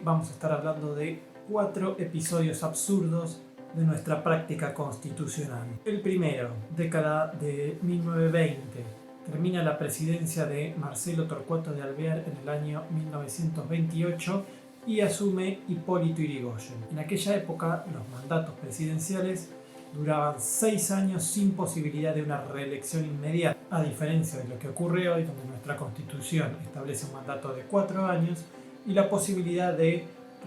vamos a estar hablando de 4 episodios absurdos de nuestra práctica constitucional. El primero, década de 1920. Termina la presidencia de Marcelo Torcuato de Alvear en el año 1928 y asume Hipólito Yrigoyen. En aquella época, los mandatos presidenciales duraban 6 años sin posibilidad de una reelección inmediata, a diferencia de lo que ocurre hoy, donde nuestra Constitución establece un mandato de 4 años y la posibilidad de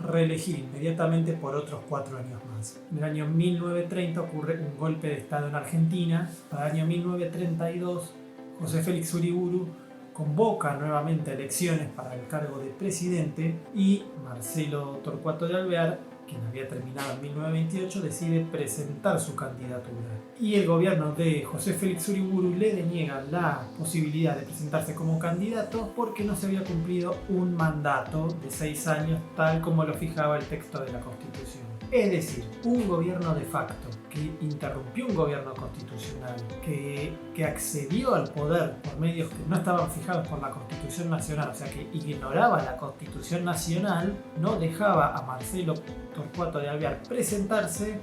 reelegir inmediatamente por otros 4 años más. En el año 1930 ocurre un golpe de Estado en Argentina. Para el año 1932, José Félix Uriburu convoca nuevamente elecciones para el cargo de presidente y Marcelo Torcuato de Alvear, quien había terminado en 1928, decide presentar su candidatura. Y el gobierno de José Félix Uriburu le deniega la posibilidad de presentarse como candidato porque no se había cumplido un mandato de 6 años tal como lo fijaba el texto de la Constitución. Es decir, un gobierno de facto que interrumpió un gobierno constitucional, que accedió al poder por medios que no estaban fijados por la Constitución Nacional, o sea que ignoraba la Constitución Nacional, no dejaba a Marcelo Torcuato de Alvear presentarse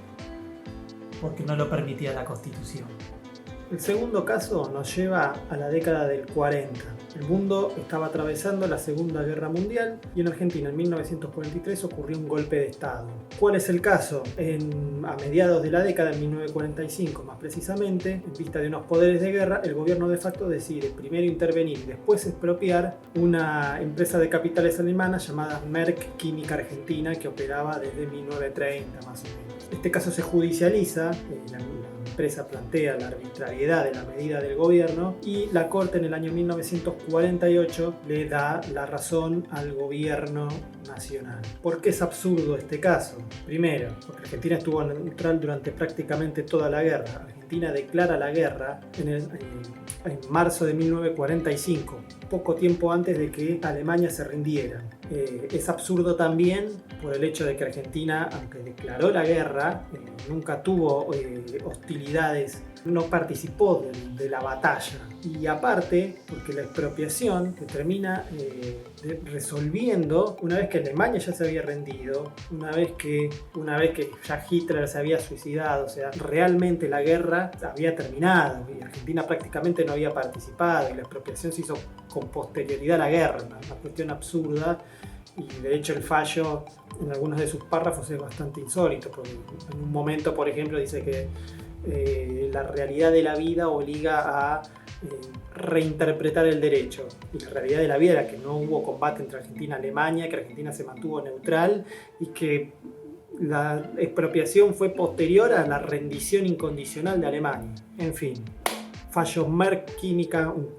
porque no lo permitía la Constitución. El segundo caso nos lleva a la década del 40. El mundo estaba atravesando la Segunda Guerra Mundial y en Argentina en 1943 ocurrió un golpe de Estado. ¿Cuál es el caso? A mediados de la década, en 1945 más precisamente, en vista de unos poderes de guerra, el gobierno de facto decide primero intervenir y después expropiar una empresa de capitales alemana llamada Merck Química Argentina, que operaba desde 1930 más o menos. Este caso se judicializa, la empresa plantea la arbitrariedad de la medida del gobierno y la Corte en el año 1948 le da la razón al gobierno nacional. ¿Por qué es absurdo este caso? Primero, porque Argentina estuvo neutral durante prácticamente toda la guerra. Argentina declara la guerra en marzo de 1945, poco tiempo antes de que Alemania se rindiera. Es absurdo también por el hecho de que Argentina, aunque declaró la guerra, nunca tuvo hostilidades, no participó de la batalla. Y aparte, porque la expropiación se termina resolviendo una vez que Alemania ya se había rendido, una vez que ya Hitler se había suicidado, o sea, realmente la guerra había terminado y Argentina prácticamente no había participado y la expropiación se hizo con posterioridad a la guerra, una cuestión absurda. Y de hecho el fallo en algunos de sus párrafos es bastante insólito, porque en un momento, por ejemplo, dice que la realidad de la vida obliga a reinterpretar el derecho. Y la realidad de la vida era que no hubo combate entre Argentina y Alemania, que Argentina se mantuvo neutral y que la expropiación fue posterior a la rendición incondicional de Alemania. En fin, fallo Merck Química, un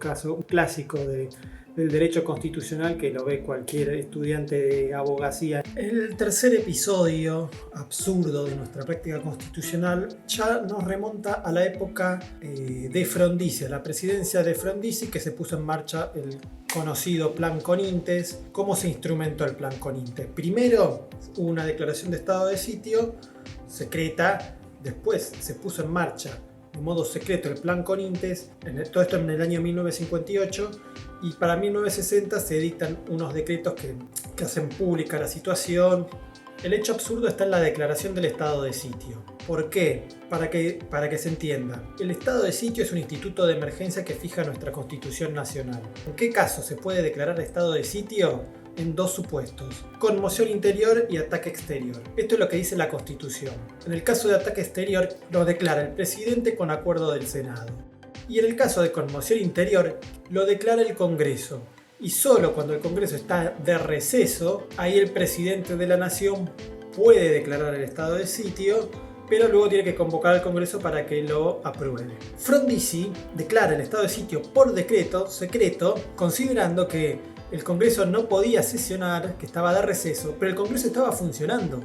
clásico del derecho constitucional que lo ve cualquier estudiante de abogacía. El tercer episodio absurdo de nuestra práctica constitucional ya nos remonta a la época de Frondizi, a la presidencia de Frondizi, que se puso en marcha el conocido Plan Conintes. ¿Cómo se instrumentó el Plan Conintes? Primero hubo una declaración de estado de sitio secreta, después se puso en marcha de modo secreto el Plan Conintes, todo esto en el año 1958, y para 1960 se dictan unos decretos que hacen pública la situación. El hecho absurdo está en la declaración del estado de sitio. ¿Por qué? Para que se entienda. El estado de sitio es un instituto de emergencia que fija nuestra Constitución Nacional. ¿En qué caso se puede declarar estado de sitio? En 2 supuestos: conmoción interior y ataque exterior. Esto es lo que dice la Constitución. En el caso de ataque exterior lo declara el presidente con acuerdo del Senado. Y en el caso de conmoción interior lo declara el Congreso. Y solo cuando el Congreso está de receso, ahí el presidente de la nación puede declarar el estado de sitio, pero luego tiene que convocar al Congreso para que lo apruebe. Frondizi declara el estado de sitio por decreto secreto, considerando que el Congreso no podía sesionar, que estaba de receso, pero el Congreso estaba funcionando.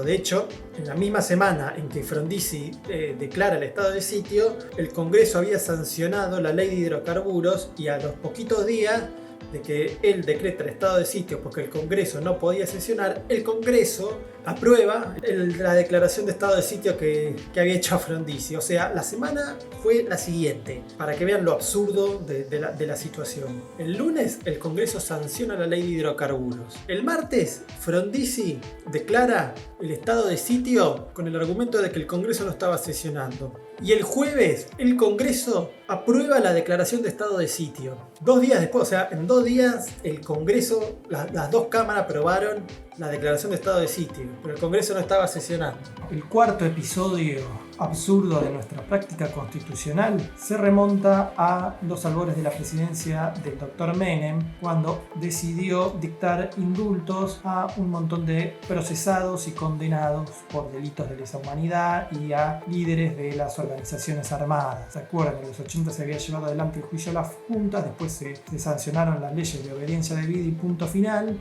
De hecho, en la misma semana en que Frondizi declara el estado de sitio, el Congreso había sancionado la ley de hidrocarburos y a los poquitos días de que él decreta el estado de sitio porque el Congreso no podía sesionar, el Congreso aprueba la declaración de estado de sitio que había hecho Frondizi. O sea, la semana fue la siguiente, para que vean lo absurdo de la situación. El lunes el Congreso sanciona la ley de hidrocarburos. El martes Frondizi declara el estado de sitio con el argumento de que el Congreso no estaba sesionando. Y el jueves el Congreso aprueba la declaración de estado de sitio. 2 días después, o sea, en 2 días el Congreso, las dos cámaras aprobaron la declaración de estado de sitio, pero el Congreso no estaba sesionando. El cuarto episodio absurdo de nuestra práctica constitucional se remonta a los albores de la presidencia del Dr. Menem, cuando decidió dictar indultos a un montón de procesados y condenados por delitos de lesa humanidad y a líderes de las organizaciones armadas. ¿Se acuerdan? En los 80 se había llevado adelante el juicio a las juntas, después se sancionaron las leyes de obediencia debida y punto final,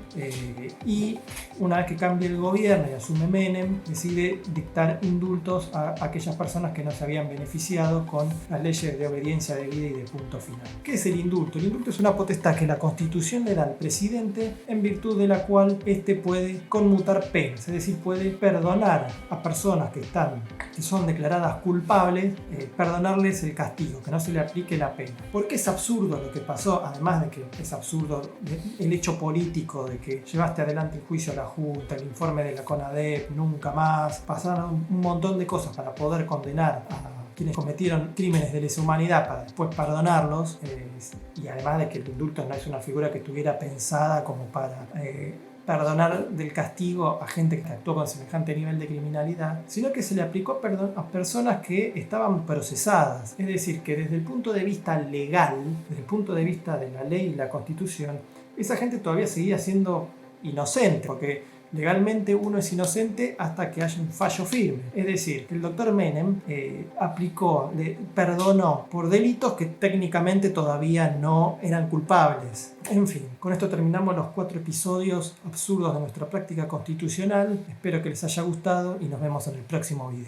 y una vez que cambia el gobierno y asume Menem, decide dictar indultos a aquellas personas que no se habían beneficiado con las leyes de obediencia debida y de punto final. ¿Qué es el indulto? El indulto es una potestad que la Constitución le da al presidente, en virtud de la cual éste puede conmutar penas, es decir, puede perdonar a personas que son declaradas culpables, perdonarles el castigo, que no se le aplique la pena. ¿Por qué es absurdo lo que pasó? Además de que es absurdo el hecho político de que llevaste adelante el juicio a la Junta, el informe de la CONADEP, nunca más, pasaron un montón de cosas para poder condenar a quienes cometieron crímenes de lesa humanidad para después perdonarlos, y además de que el indulto no es una figura que estuviera pensada como para perdonar del castigo a gente que actuó con semejante nivel de criminalidad, sino que se le aplicó a personas que estaban procesadas. Es decir, que desde el punto de vista legal, desde el punto de vista de la ley y la Constitución, esa gente todavía seguía siendo inocente, porque legalmente uno es inocente hasta que haya un fallo firme. Es decir, que el doctor Menem perdonó por delitos que técnicamente todavía no eran culpables. En fin, con esto terminamos los 4 episodios absurdos de nuestra práctica constitucional. Espero que les haya gustado y nos vemos en el próximo video.